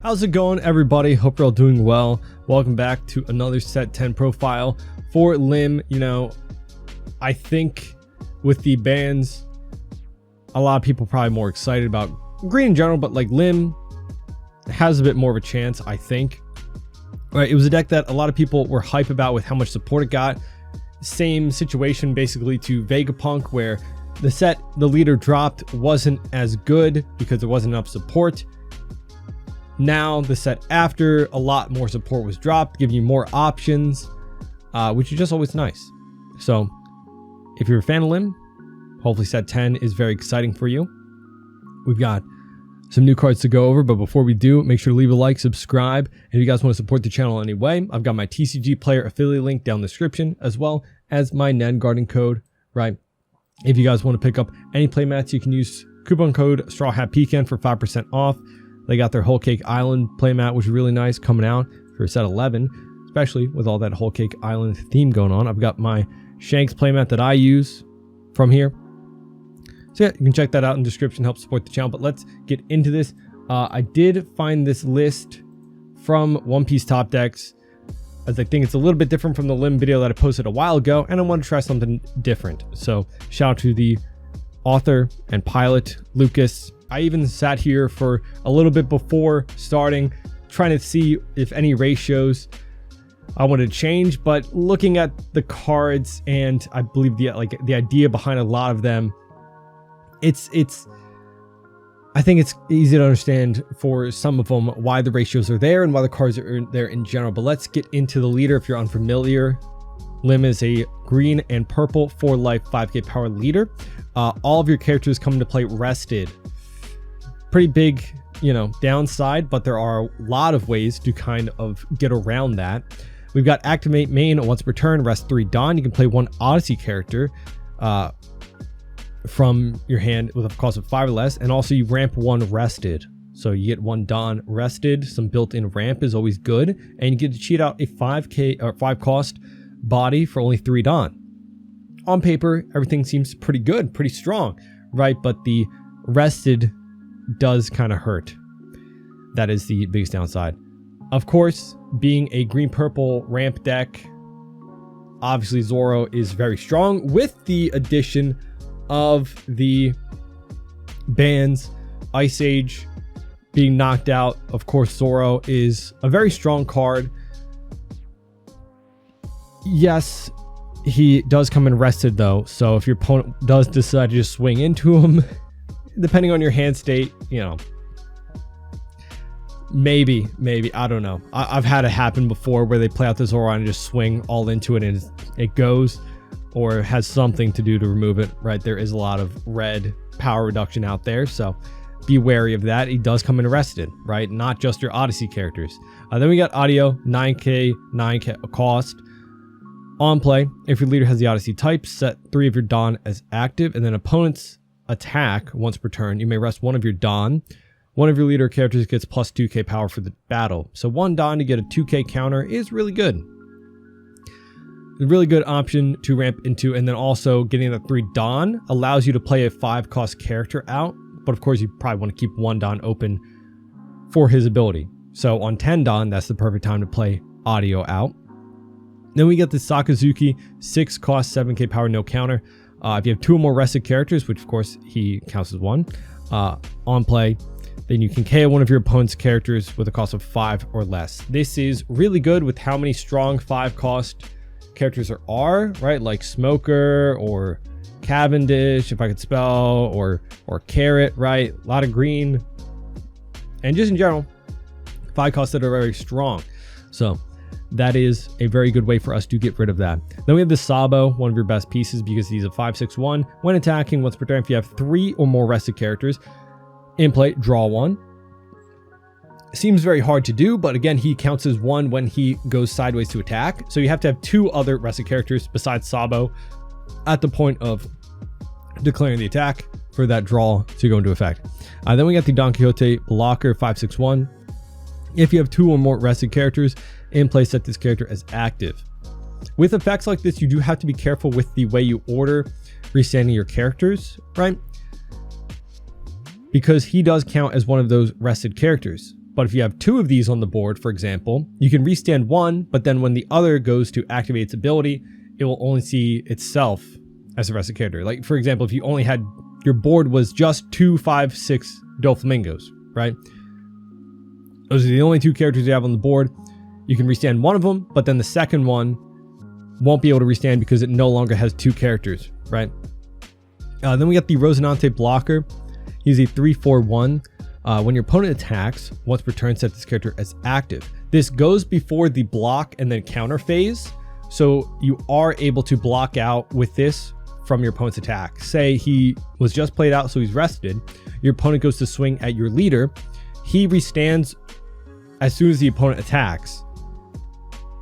How's it going, everybody? Hope you're all doing well. Welcome back to another set 10 profile for Lim. You know, I think with the bans, a lot of people probably more excited about green in general, but like Lim has a bit more of a chance, I think. Right, it was a deck that a lot of people were hype about with how much support it got. Same situation basically to Vegapunk, where the set the leader dropped wasn't as good because there wasn't enough support. Now the set after, a lot more support was dropped, giving you more options, which is just always nice. So if you're a fan of Lim, hopefully set 10 is very exciting for you. We've got some new cards to go over, but before we do, make sure to leave a like, subscribe, and if you guys want to support the channel in any way, I've got my TCG player affiliate link down in the description, as well as my Nen Garden code, right? If you guys want to pick up any playmats, you can use coupon code Straw Hat Pecan for 5% off. They got their Whole Cake Island playmat, which is really nice, coming out for set 11, especially with all that Whole Cake Island theme going on. I've got my Shanks playmat that I use from here. So yeah, you can check that out in the description, help support the channel. But let's get into this. I did find this list from One Piece Top Decks, as I think it's a little bit different from the Lim video that I posted a while ago, and I want to try something different. So shout out to the author and pilot, Lucas. I even sat here for a little bit before starting, trying to see if any ratios I wanted to change, but looking at the cards and I believe the idea behind a lot of them, I think it's easy to understand for some of them why the ratios are there and why the cards are there in general. But let's get into the leader. If you're unfamiliar, Lim is a green and purple 4-life 5k power leader. All of your characters come into play rested. Pretty big, you know, downside, but there are a lot of ways to kind of get around that. We've got activate main once per turn, rest 3 Dawn. You can play one Odyssey character from your hand with a cost of 5 or less, and also you ramp 1 rested. So you get 1 Dawn rested. Some built-in ramp is always good, and you get to cheat out a 5k or 5 cost body for only 3 Dawn. On paper, everything seems pretty good, pretty strong, right? But the rested does kind of hurt. That is the biggest downside. Of course, being a green-purple ramp deck, obviously Zoro is very strong. With the addition of the bans, Ice Age being knocked out, of course Zoro is a very strong card. Yes, he does come in rested though, so if your opponent does decide to just swing into him, depending on your hand state, you know, maybe, I don't know. I've had it happen before where they play out the Zoro and just swing all into it and it goes, or has something to do to remove it, right? There is a lot of red power reduction out there, so be wary of that. He does come in rested, right? Not just your Odyssey characters. Then we got audio, 9k cost. On play, if your leader has the Odyssey type, set 3 of your Dawn as active, and then opponents attack once per turn. You may rest 1 of your Dawn. One of your leader characters gets plus 2k power for the battle. So 1 Dawn to get a 2k counter is really good. A really good option to ramp into, and then also getting the 3 Dawn allows you to play a 5 cost character out, but of course you probably want to keep 1 Dawn open for his ability. So on 10 Dawn, that's the perfect time to play audio out. Then we get the Sakazuki, 6 cost, 7k power, no counter. If you have 2 or more rested characters, which of course he counts as 1, on play, then you can KO one of your opponent's characters with a cost of 5 or less. This is really good with how many strong 5 cost characters there are, right? Like Smoker or Cavendish, if I could spell, or Carrot, right? A lot of green. And just in general, 5 costs that are very strong. So that is a very good way for us to get rid of that. Then we have the Sabo, one of your best pieces because he's a 5/6/1. When attacking once per turn, if you have 3 or more rested characters in play, draw 1. Seems very hard to do, but again, he counts as 1 when he goes sideways to attack. So you have to have 2 other rested characters besides Sabo at the point of declaring the attack for that draw to go into effect. Then we got the Don Quixote blocker, 5/6/1. If you have 2 or more rested characters in play, set this character as active. With effects like this, you do have to be careful with the way you order restanding your characters, right? Because he does count as one of those rested characters. But if you have 2 of these on the board, for example, you can restand one, but then when the other goes to activate its ability, it will only see itself as a rested character. Like, for example, if you only had, your board was just 2, 5, 6 Doflamingos, right? Those are the only 2 characters you have on the board. You can restand one of them, but then the second one won't be able to restand because it no longer has 2 characters, right? Then we got the Rosinante blocker. He's a 3/4/1. When your opponent attacks, once per turn, set this character as active. This goes before the block and then counter phase, so you are able to block out with this from your opponent's attack. Say he was just played out, so he's rested. Your opponent goes to swing at your leader. He restands as soon as the opponent attacks,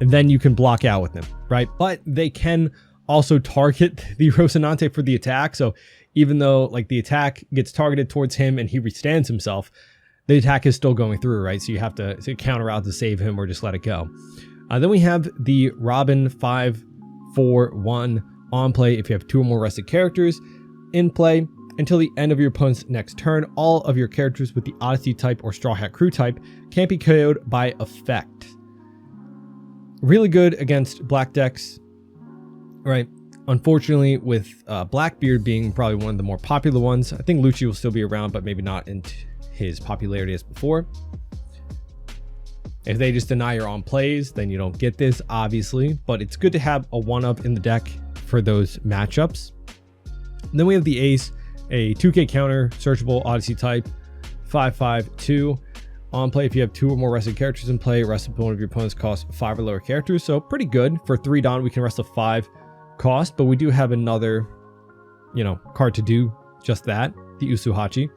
and then you can block out with him, right? But they can also target the Rosinante for the attack, so even though like the attack gets targeted towards him and he restands himself, the attack is still going through, right? So you have to counter out to save him or just let it go. Then we have the Robin 5/4/1 on play. If you have 2 or more rested characters in play until the end of your opponent's next turn, all of your characters with the Odyssey type or Straw Hat Crew type can't be KO'd by effect. Really good against black decks, right? Unfortunately, with Blackbeard being probably one of the more popular ones, I think Lucci will still be around, but maybe not in his popularity as before. If they just deny your on plays, then you don't get this, obviously, but it's good to have a 1-up in the deck for those matchups. And then we have the Ace, a 2K counter, searchable Odyssey type, 5/5/2. On play, if you have 2 or more rested characters in play, rested one of your opponents costs 5 or lower characters, so pretty good. For 3 Dawn, we can rest a 5 cost, but we do have another, card to do just that, the Usuhachi.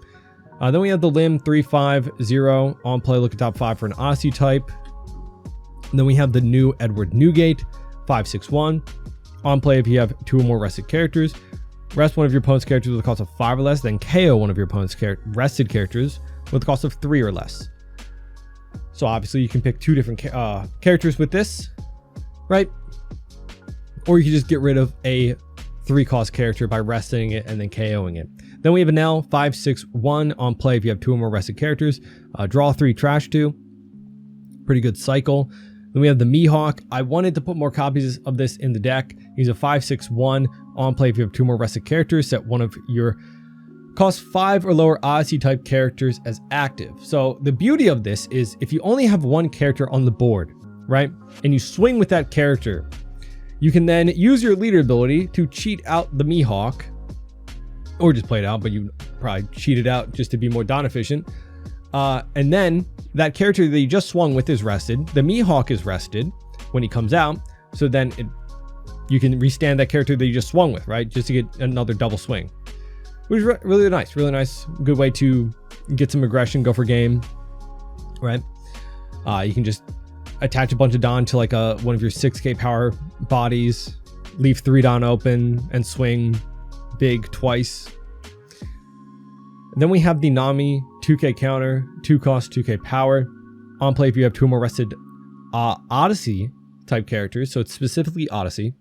Then we have the Limb 3/5/0 on play, look at top 5 for an Odyssey type. And then we have the new Edward Newgate 5/6/1 on play. If you have 2 or more rested characters, rest one of your opponent's characters with a cost of 5 or less, then KO one of your opponent's rested characters with a cost of 3 or less. So obviously you can pick 2 different characters with this, right? Or you can just get rid of a 3-cost character by resting it and then KOing it. Then we have an L 5/6/1 on play. If you have 2 or more rested characters, draw 3, trash 2. Pretty good cycle. Then we have the Mihawk. I wanted to put more copies of this in the deck. He's a 5/6/1 on play. If you have 2 more rested characters, set one of your cost 5 or lower Odyssey type characters as active. So the beauty of this is if you only have 1 character on the board, right, and you swing with that character, you can then use your leader ability to cheat out the Mihawk, or just play it out, but you probably cheat it out just to be more Dawn efficient. And then that character that you just swung with is rested. The Mihawk is rested when he comes out, so then you can restand that character that you just swung with, right, just to get another double swing. Which is really nice, good way to get some aggression, go for game, right? You can just attach a bunch of Dawn to like one of your 6K power bodies, leave 3 Dawn open, and swing big twice. And then we have the Nami 2K counter, 2 cost, 2K power. On play, if you have 2 more rested Odyssey type characters, so it's specifically Odyssey.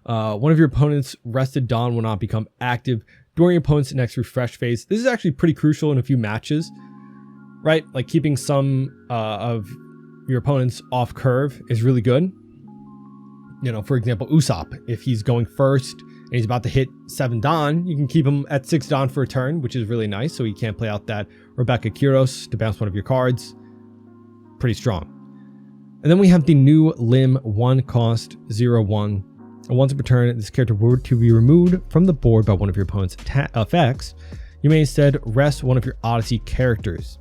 One of your opponent's rested Dawn will not become active during your opponent's next refresh phase. This is actually pretty crucial in a few matches, right? Like keeping some of your opponents off curve is really good. For example, Usopp, if he's going first and he's about to hit 7 Dawn, you can keep him at 6 Dawn for a turn, which is really nice. So he can't play out that Rebecca Kuros to bounce one of your cards. Pretty strong. And then we have the new Limb 1 cost 0/1. And once per turn, this character were to be removed from the board by one of your opponent's effects, you may instead rest one of your Odyssey characters.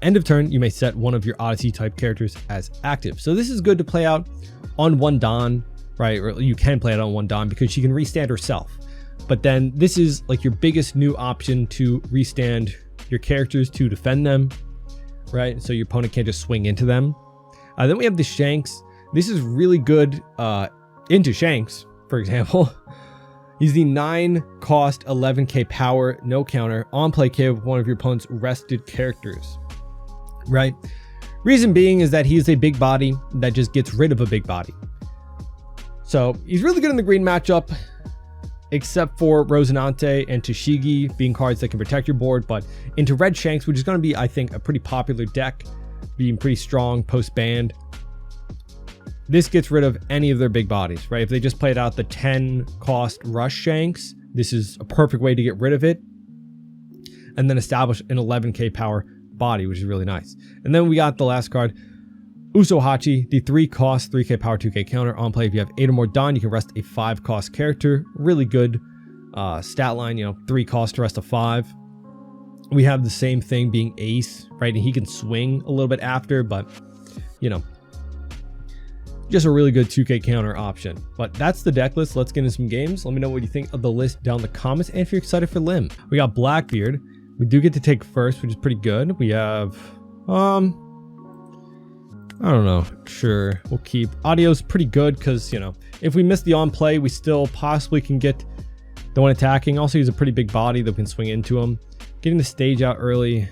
End of turn, you may set one of your Odyssey type characters as active. So this is good to play out on 1 Dawn, right? Or you can play it on 1 Dawn because she can restand herself. But then this is like your biggest new option to restand your characters to defend them, right? So your opponent can't just swing into them. Then we have the Shanks. This is really good into Shanks, for example. He's the 9 cost 11k power, no counter, on play KO with one of your opponent's rested characters, right? Reason being is that he's a big body that just gets rid of a big body. So he's really good in the green matchup. except for Rosinante and Toshigi being cards that can protect your board, but into Red Shanks, which is going to be, I think, a pretty popular deck, being pretty strong post-banned. This gets rid of any of their big bodies, right? If they just played out the 10 cost Rush Shanks, this is a perfect way to get rid of it and then establish an 11k power body, which is really nice. And then we got the last card, Usohachi, the 3 cost 3k power 2k counter. On play, if you have 8 or more Dawn, you can rest a 5 cost character. Really good stat line, you know, 3 cost to rest a 5. We have the same thing being Ace, right? And he can swing a little bit after, but you know, just a really good 2k counter option. But that's the deck list. Let's get into some games. Let me know what you think of the list down in the comments, and if you're excited for Lim. We got Blackbeard. We do get to take first, which is pretty good. We have I don't know, sure, we'll keep. Audio's pretty good because, you know, if we miss the on play, we still possibly can get the one attacking. Also, he's a pretty big body that we can swing into him. Getting the stage out early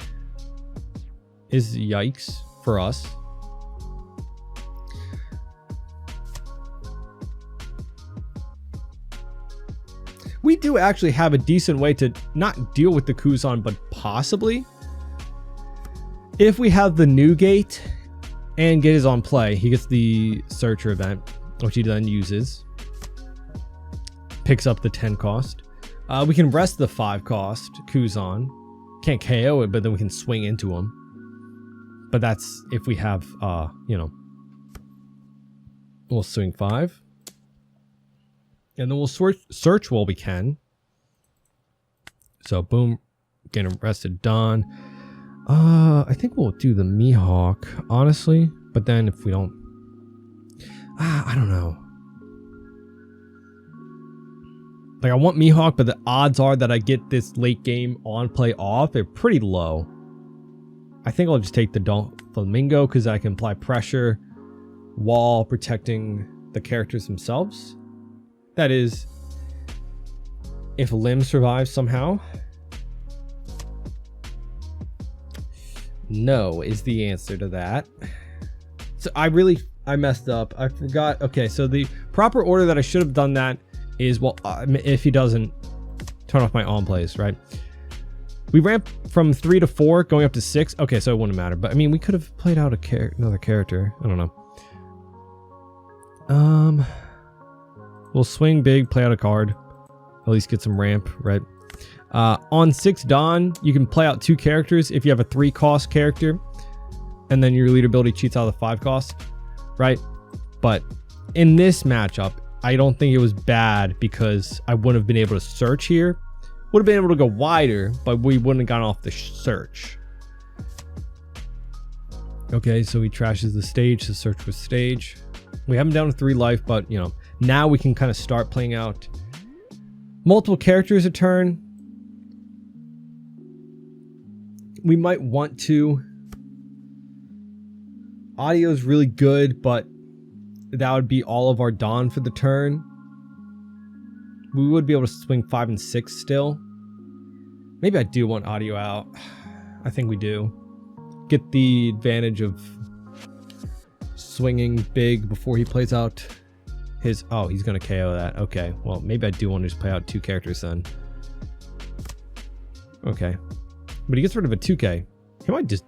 is yikes for us. We do actually have a decent way to not deal with the Kuzan, but possibly, if we have the new gate and get his on play, he gets the Searcher event, which he then uses. Picks up the 10 cost. We can rest the 5 cost Kuzan. Can't KO it, but then we can swing into him. But that's if we have, you know, we'll swing 5. And then we'll search while we can. So boom, getting arrested, done. I think we'll do the Mihawk, honestly. But then if we don't, I don't know. Like, I want Mihawk, but the odds are that I get this late game on play off, they're pretty low. I think I'll just take the Flamingo because I can apply pressure while protecting the characters themselves. That is, if Lim survives somehow. No is the answer to that. So I messed up. I forgot. Okay, so the proper order that I should have done that is, well, if he doesn't turn off my on plays, right? We ramped from 3 to 4, going up to 6. Okay, so it wouldn't matter. But I mean, we could have played out another character. I don't know. We'll swing big, play out a card. At least get some ramp, right? On 6 Dawn, you can play out 2 characters if you have a 3 cost character. And then your leader ability cheats out of the 5 cost, right? But in this matchup, I don't think it was bad because I wouldn't have been able to search here. Would have been able to go wider, but we wouldn't have gone off the search. Okay, so he trashes the stage to search with stage. We have him down to 3 life, but, you know, now we can kind of start playing out multiple characters a turn. We might want to. Audio is really good, but that would be all of our Dawn for the turn. We would be able to swing 5 and 6 still. Maybe I do want audio out. I think we do. Get the advantage of swinging big before he plays out his... Oh, he's going to KO that. Okay, well, maybe I do want to just play out 2 characters then. Okay. But he gets rid of a 2K. He might just...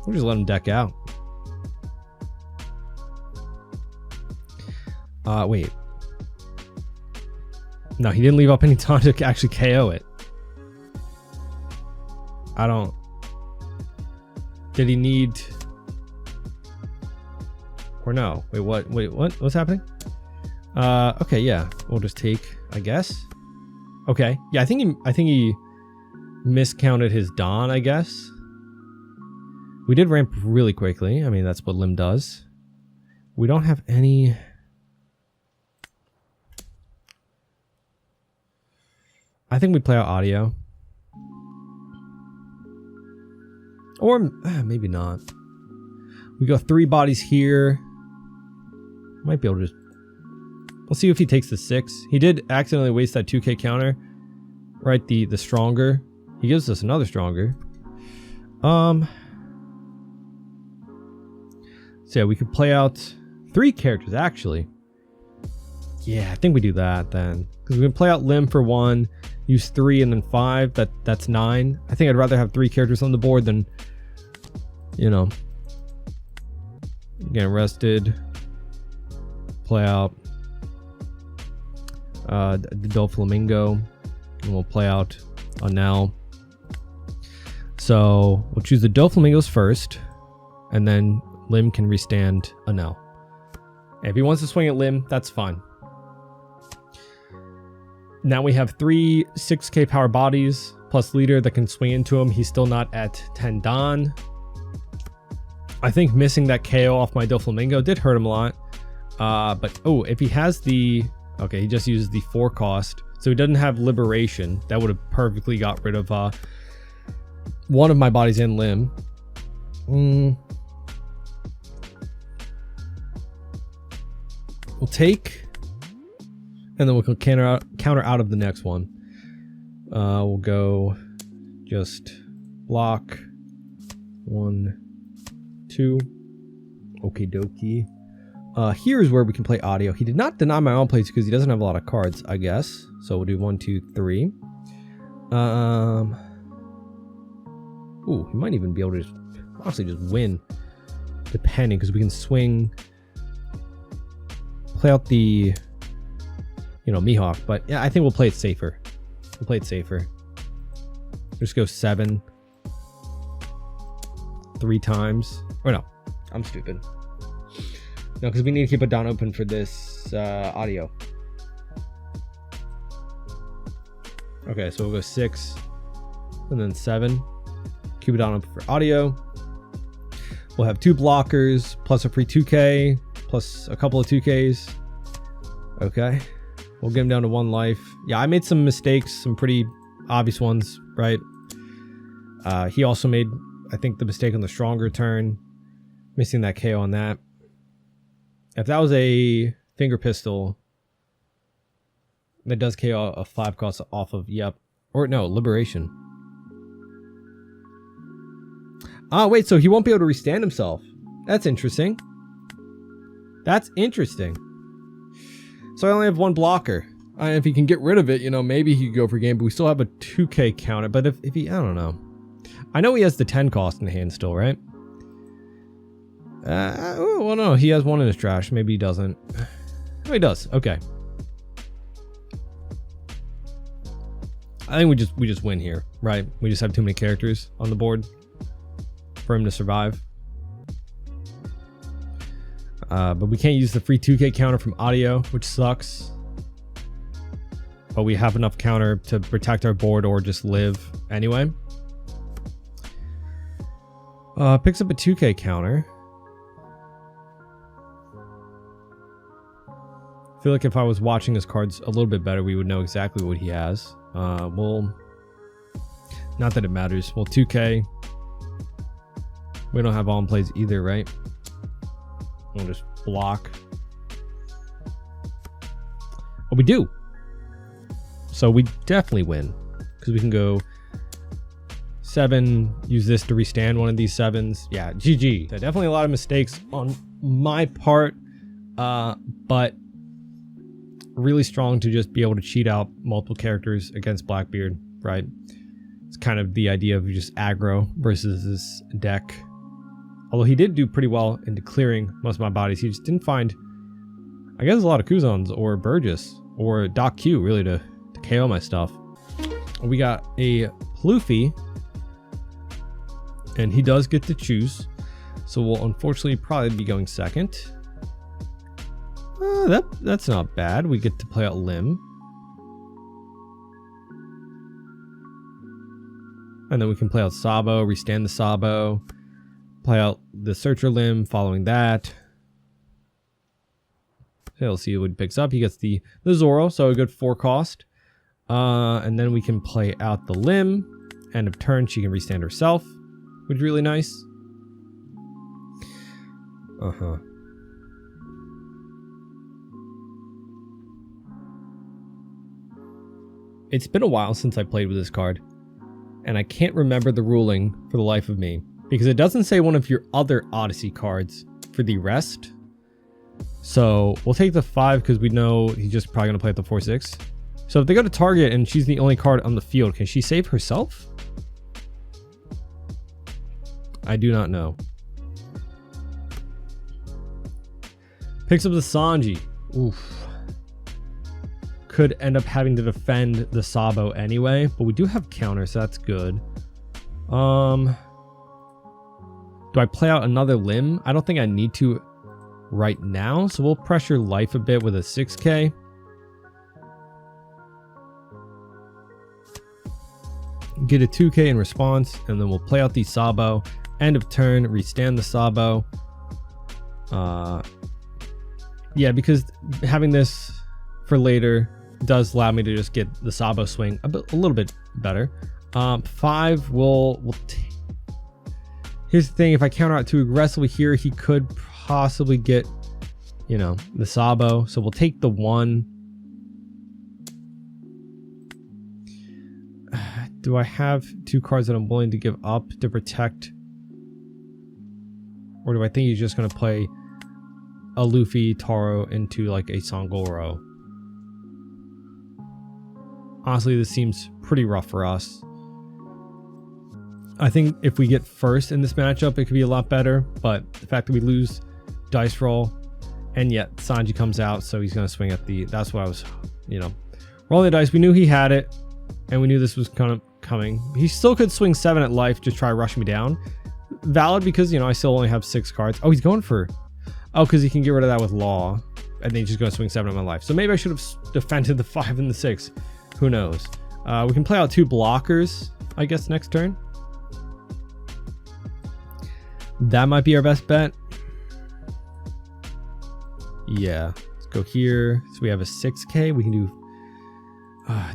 We'll just let him deck out. Wait. No, he didn't leave up any time to actually KO it. I don't... Did he need... Or no? Wait, what? Wait, what? What's happening? Okay, yeah. We'll just take, I guess. Okay. Yeah, I think he miscounted his Dawn, I guess. We did ramp really quickly. I mean, that's what Lim does. We don't have any... I think we play out audio. Or maybe not. We go 3 bodies here. Might be able to just... We'll see if he takes the 6. He did accidentally waste that 2k counter. Right, the stronger. He gives us another stronger. So yeah, we could play out 3 characters actually. Yeah, I think we do that then. Because Because we can play out Lim for 1, use 3 and then 5. That's 9. I think I'd rather have 3 characters on the board than, you know, getting arrested. Play out the Doflamingo, and we'll play out Anel. So we'll choose the Doflamingos first, and then Lim can restand Anel. If he wants to swing at Lim, that's fine. Now we have 3 6k power bodies plus leader that can swing into him. He's still not at 10 Don. I think missing that KO off my Doflamingo did hurt him a lot. But oh, if he has the... Okay, he just uses the 4 cost. So he doesn't have Liberation. That would have perfectly got rid of one of my bodies in Lim. We'll take... And then we'll counter out of the next one. We'll go just block 1, 2. Okie dokie. Here's where we can play audio. He did not deny my on plays because he doesn't have a lot of cards, I guess. So we'll do 1, 2, 3. Ooh, he might even be able to just, honestly just win, depending, because we can swing, play out the, you know, Mihawk. But yeah, I think we'll play it safer. We'll play it safer. Just go 7 3 times. Or no, I'm stupid. No, because we need to keep a Don open for this audio. Okay, so we'll go 6 and then 7. Keep it on open for audio. We'll have 2 blockers plus a free 2k plus a couple of 2ks. Okay, we'll get him down to 1 life. Yeah, I made some mistakes, some pretty obvious ones, right? He also made, I think, the mistake on the stronger turn, missing that KO on that. If that was a finger pistol, that does KO a 5 cost off of, yep. Or no, Liberation. Ah, wait, so he won't be able to restand himself. That's interesting. That's interesting. So I only have 1 blocker. If he can get rid of it, you know, maybe he could go for game, but we still have a 2k counter. But if he, I don't know. I know he has the 10 cost in hand still, right? Oh, well, no, he has 1 in his trash. Maybe he doesn't. Oh, he does. Okay. I think we just win here, right? We just have too many characters on the board for him to survive. But we can't use the free 2k counter from audio, which sucks. But we have enough counter to protect our board or just live anyway. Picks up a 2k counter. I feel like if I was watching his cards a little bit better, we would know exactly what he has. Well, not that it matters. Well, 2k. We don't have on plays either, right? We'll just block. Oh, we do. So we definitely win because we can go 7, use this to restand one of these 7s. Yeah, GG. So definitely a lot of mistakes on my part, but really strong to just be able to cheat out multiple characters against Blackbeard, right? It's kind of the idea of just aggro versus this deck. Although he did do pretty well into clearing most of my bodies. He just didn't find, I guess, a lot of Kuzons or Burgess or Doc Q really to KO my stuff. We got a Pluffy, and he does get to choose. So we'll unfortunately probably be going second. That's not bad. We get to play out Lim. And then we can play out Sabo, restand the Sabo. Play out the Searcher Limb following that. So we'll see what he picks up. He gets the Zoro, so a good 4 cost. And then we can play out the Limb. End of turn, she can restand herself, which is really nice. It's been a while since I played with this card, and I can't remember the ruling for the life of me. Because it doesn't say one of your other Odyssey cards for the rest. So we'll take the 5 because we know he's just probably going to play at the 4-6. So if they go to target and she's the only card on the field, can she save herself? I do not know. Picks up the Sanji. Oof. Could end up having to defend the Sabo anyway, but we do have counter, so that's good. Do I play out another limb? I don't think I need to right now, so we'll pressure life a bit with a 6k. Get a 2k in response, and then we'll play out the Sabo. End of turn, restand the Sabo. Yeah, because having this for later does allow me to just get the Sabo swing a little bit better. 5 will here's the thing, if I counter out too aggressively here, he could possibly get, you know, the Sabo. So we'll take the 1. Do I have 2 cards that I'm willing to give up to protect? Or do I think he's just going to play a Luffy Taro into like a Sangoro? Honestly, this seems pretty rough for us. I think if we get first in this matchup, it could be a lot better. But the fact that we lose dice roll, and yet Sanji comes out, so he's going to swing at the... That's what I was, you know, rolling the dice. We knew he had it, and we knew this was kind of coming. He still could swing 7 at life, just try to rush me down. Valid, because, you know, I still only have 6 cards. Oh, he's going for... Oh, because he can get rid of that with Law, and then he's just going to swing 7 at my life. So maybe I should have defended the 5 and the 6. Who knows? We can play out 2 blockers, I guess, next turn. That might be our best bet. Yeah. Let's go here. So we have a 6k. We can do...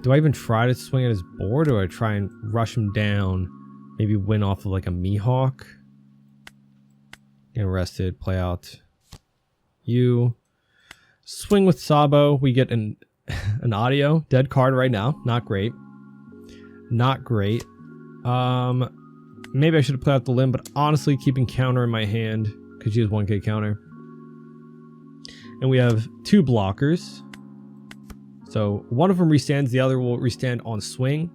do I even try to swing at his board, or do I try and rush him down? Maybe win off of like a Mihawk. Get arrested. Play out. You. Swing with Sabo. We get an audio. Dead card right now. Not great. Not great. Maybe I should have played out the limb, but honestly, keeping counter in my hand, because she has 1k counter. And we have 2 blockers. So one of them restands, the other will restand on swing.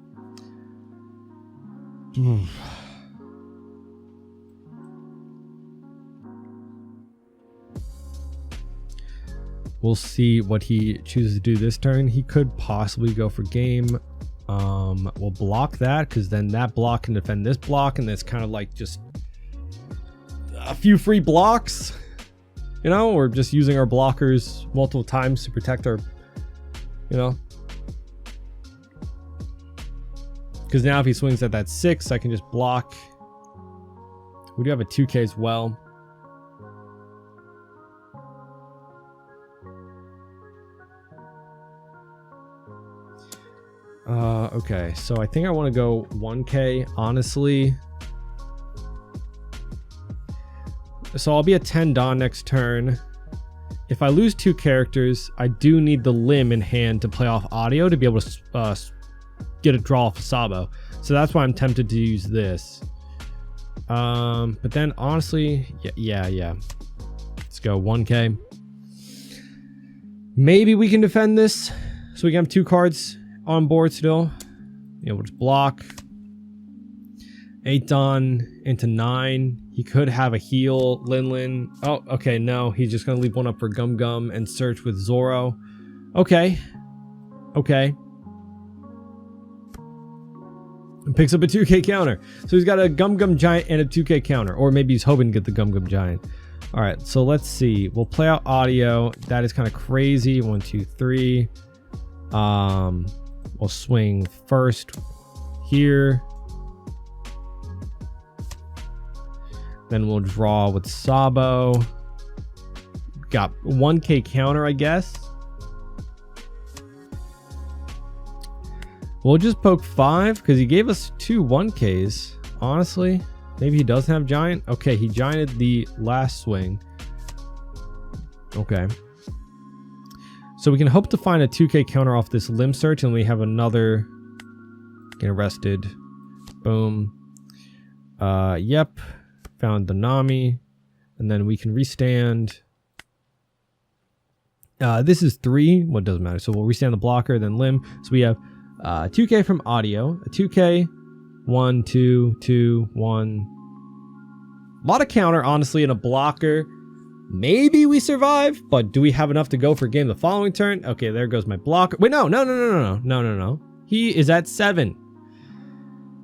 We'll see what he chooses to do this turn. He could possibly go for game. We'll block that, because then that block can defend this block, and it's kind of like just a few free blocks. You know, we're just using our blockers multiple times to protect our, you know. Because now if he swings at that 6, I can just block. We do have a 2k as well. Okay, so I think I want to go 1k, honestly. So I'll be at 10 Dawn next turn. If I lose 2 characters, I do need the limb in hand to play off audio to be able to get a draw off of Sabo. So that's why I'm tempted to use this. But then honestly, yeah. Let's go 1k. Maybe we can defend this, so we can have 2 cards on board still. You know, we'll just block. 8 Dawn into 9. He could have a heal, Lin. Oh, okay, no. He's just going to leave 1 up for Gum Gum and search with Zoro. Okay. Okay. And picks up a 2k counter. So he's got a Gum Gum Giant and a 2k counter. Or maybe he's hoping to get the Gum Gum Giant. Alright, so let's see. We'll play out audio. That is kind of crazy. 1, 2, 3. We'll swing first here. Then we'll draw with Sabo. Got 1k counter, I guess. We'll just poke 5 because he gave us 2 1ks. Honestly, maybe he doesn't have giant. Okay, he gianted the last swing. Okay. So we can hope to find a 2k counter off this limb search, and we have another get arrested. Boom. Yep. Found the Nami, and then we can restand. This is 3. What doesn't matter. So we'll restand the blocker, then limb. So we have 2K from audio, a 2K, 1, 2, 2, 1. A lot of counter, honestly, in a blocker. Maybe we survive, but do we have enough to go for game the following turn? Okay, there goes my blocker. Wait, no. He is at 7.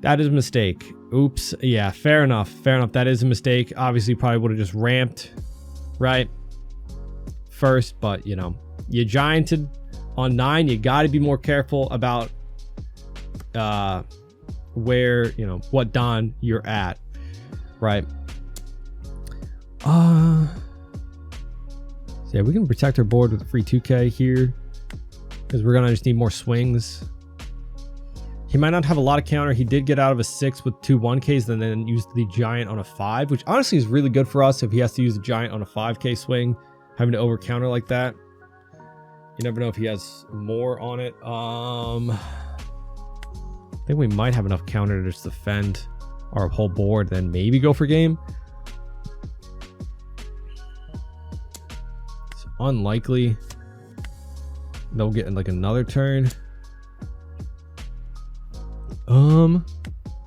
That is a mistake. Oops. Yeah, fair enough. That is a mistake. Obviously, probably would have just ramped, right? First, but, you know, you gianted on 9. You got to be more careful about where, you know, what Don you're at, right? So yeah, we can protect our board with a free 2K here because we're gonna just need more swings. He might not have a lot of counter. He did get out of a 6 with 2 1Ks and then used the giant on a 5, which honestly is really good for us if he has to use a giant on a 5K swing, having to over counter like that. You never know if he has more on it. I think we might have enough counter to just defend our whole board, then maybe go for game. It's unlikely they'll get in like another turn. I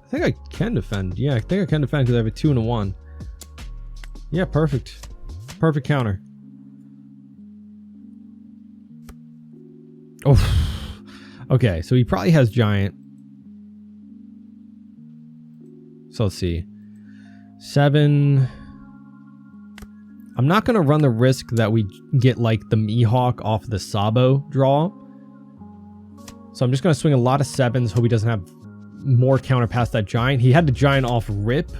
think I can defend. Yeah, I think I can defend because I have a 2 and a 1. Yeah, perfect. Perfect counter. Oh, okay. So he probably has giant. So let's see. 7. I'm not going to run the risk that we get like the Mihawk off the Sabo draw. So I'm just going to swing a lot of 7s. Hope he doesn't have more counter past that giant. He had the giant off rip,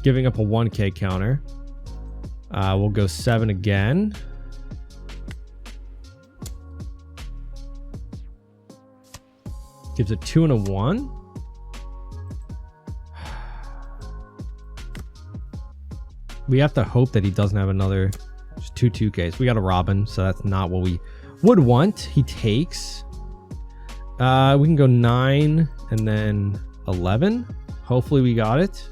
giving up a 1K counter. We'll go 7 again. Gives a 2 and a 1. We have to hope that he doesn't have another just 2 2Ks. We got a Robin, so that's not what we would want. He takes. We can go 9 and then 11. Hopefully we got it.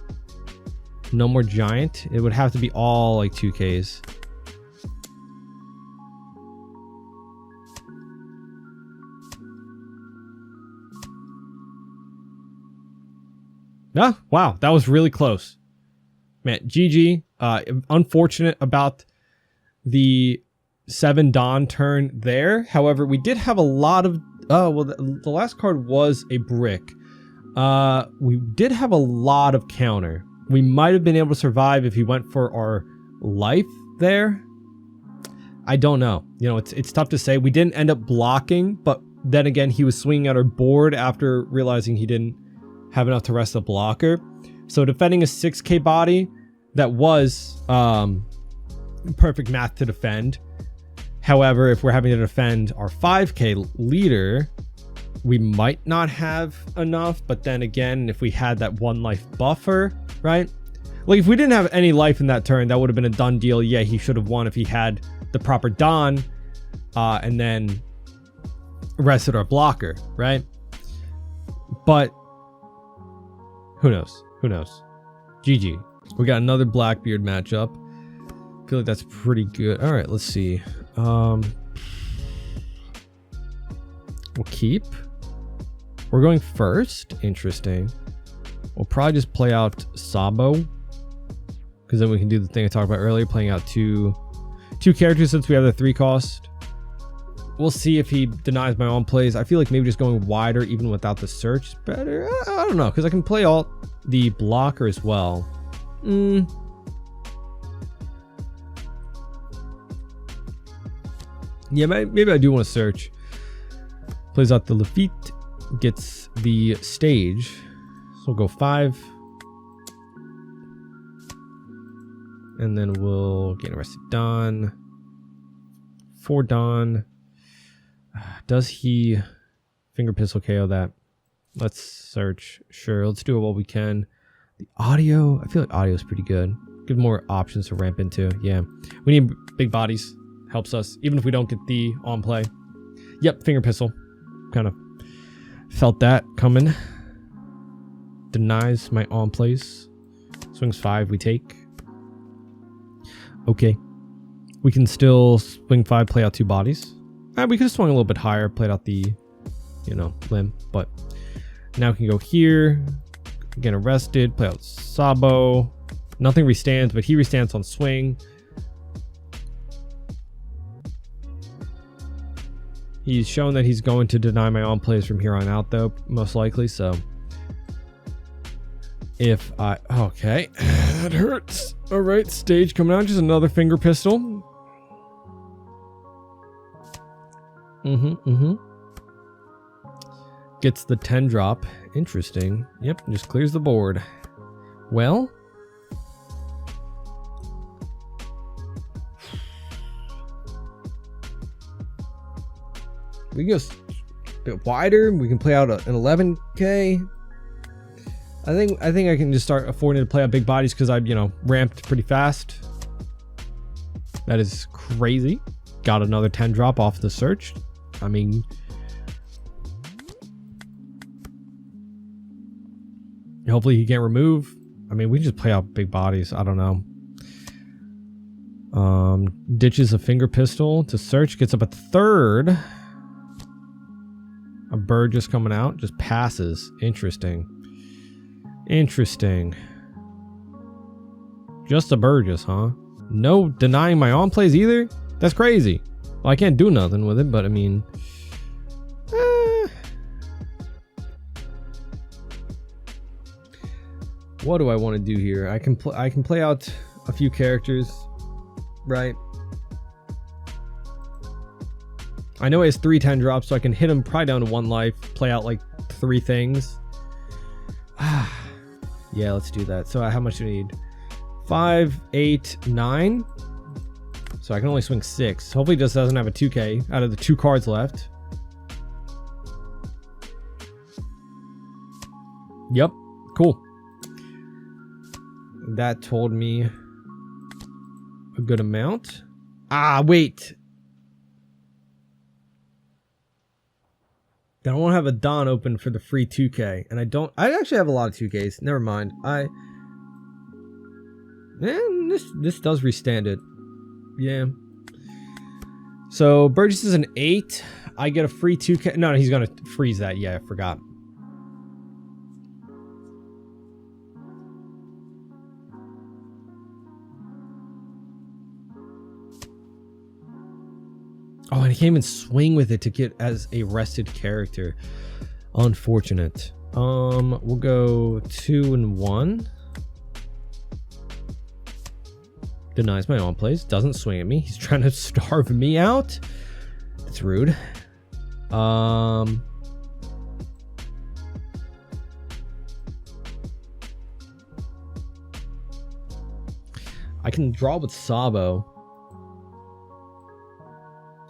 No more giant. It would have to be all like 2Ks. Ah, wow, that was really close. Man, GG. Unfortunate about the 7 Dawn turn there. However, we did have a lot of... Oh, well, the last card was a brick. We did have a lot of counter. We might have been able to survive if he went for our life there. I don't know. You know, it's tough to say. We didn't end up blocking, but then again, he was swinging at our board after realizing he didn't have enough to rest the blocker. So defending a 6K body, that was perfect math to defend. However, if we're having to defend our 5K leader, we might not have enough. But then again, if we had that 1 life buffer, right? Like if we didn't have any life in that turn, that would have been a done deal. Yeah, he should have won if he had the proper Dawn and then rested our blocker, right? But who knows? Who knows? GG. We got another Blackbeard matchup. I feel like that's pretty good. All right, let's see. We'll keep. We're going first. Interesting. We'll probably just play out Sabo, because then we can do the thing I talked about earlier, playing out two characters since we have the 3 cost. We'll see if he denies my own plays. I feel like maybe just going wider even without the search is better. I don't know, because I can play all the blocker as well. Yeah, maybe I do want to search. Plays out the Lafitte, gets the stage. So we'll go 5. And then we'll get arrested Dawn. 4 Dawn. Does he finger pistol KO that? Let's search. Sure, let's do it while we can. The audio, I feel like audio is pretty good. Give more options to ramp into. Yeah, we need big bodies. Helps us, even if we don't get the on play. Yep, finger pistol. Kind of felt that coming. Denies my on plays. Swings 5, we take. Okay. We can still swing 5, play out 2 bodies. We could have swung a little bit higher, played out the, you know, limb. But now we can go here, get arrested, play out Sabo. Nothing restands, but he restands on swing. He's shown that he's going to deny my on plays from here on out, though, most likely. So if I... Okay, that hurts. All right, stage coming out. Just another finger pistol. Gets the 10 drop. Interesting. Yep, just clears the board. Well... we can go a bit wider. We can play out an 11K. I think I can just start affording to play out big bodies because I've, you know, ramped pretty fast. That is crazy. Got another 10 drop off the search. I mean, hopefully he can't remove. I mean, we can just play out big bodies. I don't know. Ditches a finger pistol to search. Gets up a 3rd. A bird just coming out, just passes. Interesting. Interesting. Just a Burgess, huh? No denying my on plays either? That's crazy. Well, I can't do nothing with it, but I mean... What do I want to do here? I can play out a few characters, right? I know he has 3 10 drops, so I can hit him probably down to 1 life, play out like 3 things. Yeah, let's do that. So how much do I need? 5, 8, 9. So I can only swing 6. Hopefully he just doesn't have a 2K out of the 2 cards left. Yep, cool. That told me a good amount. Wait. I don't want to have a Dawn open for the free 2K. And I actually have a lot of 2Ks. Never mind. This does restand it. Yeah. So Burgess is an 8. I get a free 2K. No, he's going to freeze that. Yeah, I forgot. Oh, and he can't even swing with it to get as a rested character. Unfortunate. We'll go 2 and 1. Denies my on plays. Doesn't swing at me. He's trying to starve me out. That's rude. I can draw with Sabo.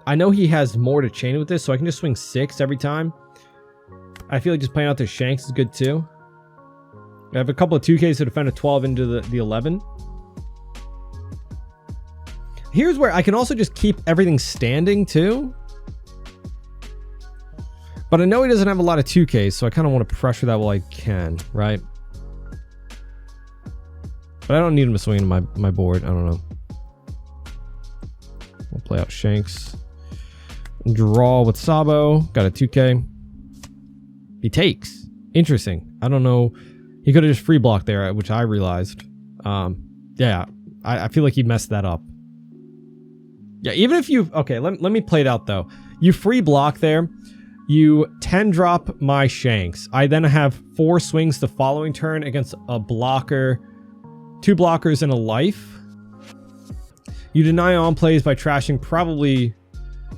I know he has more to chain with this, so I can just swing 6 every time. I feel like just playing out the Shanks is good too. I have a couple of 2Ks to defend a 12 into the 11. Here's where I can also just keep everything standing too. But I know he doesn't have a lot of 2Ks, so I kind of want to pressure that while I can, right? But I don't need him to swing into my board. I don't know. We'll play out Shanks. Draw with Sabo. Got a 2K. He takes. Interesting. I don't know. He could have just free blocked there, which I realized. Yeah, I feel like he messed that up. Yeah, even if you... Okay, let me play it out, though. You free block there. You 10 drop my Shanks. I then have 4 swings the following turn against a blocker, 2 blockers, and a life. You deny on plays by trashing probably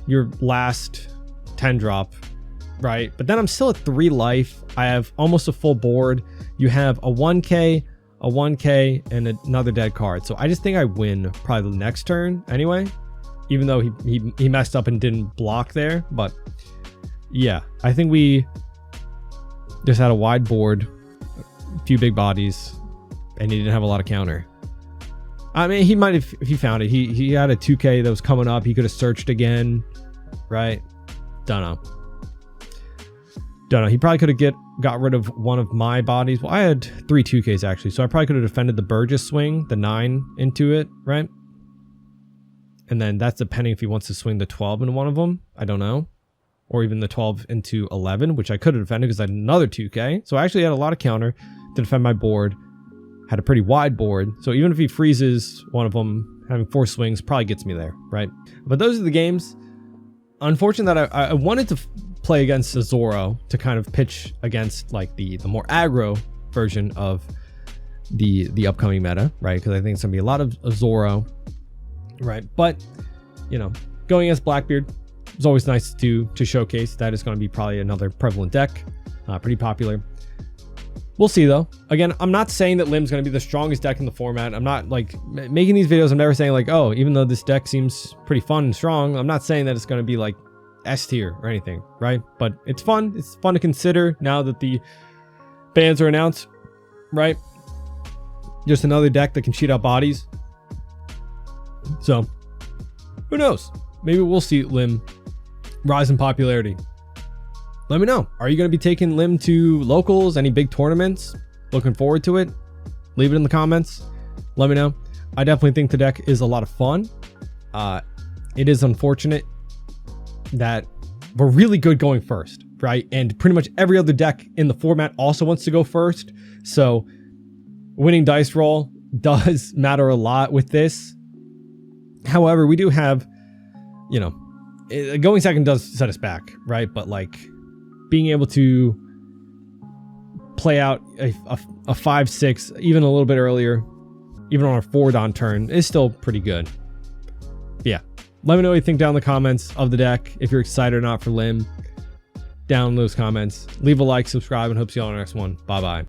your last 10 drop, right? But then I'm still at 3 life. I have almost a full board. You have a 1K, a 1K, and another dead card. So I just think I win probably the next turn anyway, even though he messed up and didn't block there. But yeah, I think we just had a wide board, a few big bodies, and he didn't have a lot of counter. I mean, he might have, if he found it. He had a 2K that was coming up. He could have searched again, right? Don't know. He probably could have got rid of one of my bodies. Well, I had 3 2Ks actually, so I probably could have defended the Burgess swing, the 9 into it, right? And then that's depending if he wants to swing the 12 in one of them. I don't know. Or even the 12 into 11, which I could have defended because I had another 2k. So I actually had a lot of counter to defend my board. Had a pretty wide board. So even if he freezes one of them, having 4 swings probably gets me there, right? But those are the games. Unfortunate that I wanted to play against a Zoro to kind of pitch against like the more aggro version of the upcoming meta, right? Because I think it's gonna be a lot of Zoro, right? But you know, going against Blackbeard is always nice to showcase. That is going to be probably another prevalent deck, pretty popular. We'll see though. Again, I'm not saying that Lim's going to be the strongest deck in the format. I'm not like making these videos. I'm never saying like, oh, even though this deck seems pretty fun and strong, I'm not saying that it's going to be like S tier or anything, right? But it's fun. It's fun to consider now that the bans are announced, right? Just another deck that can cheat out bodies. So who knows? Maybe we'll see Lim rise in popularity. Let me know. Are you going to be taking Lim to locals? Any big tournaments? Looking forward to it? Leave it in the comments. Let me know. I definitely think the deck is a lot of fun. It is unfortunate that we're really good going first, right? And pretty much every other deck in the format also wants to go first. So winning dice roll does matter a lot with this. However, we do have, you know, going second does set us back, right? But like being able to play out a 5-6, even a little bit earlier, even on our 4-Don turn, is still pretty good. But yeah, let me know what you think down in the comments of the deck. If you're excited or not for Lim, down in those comments. Leave a like, subscribe, and hope to see you all on the next one. Bye-bye.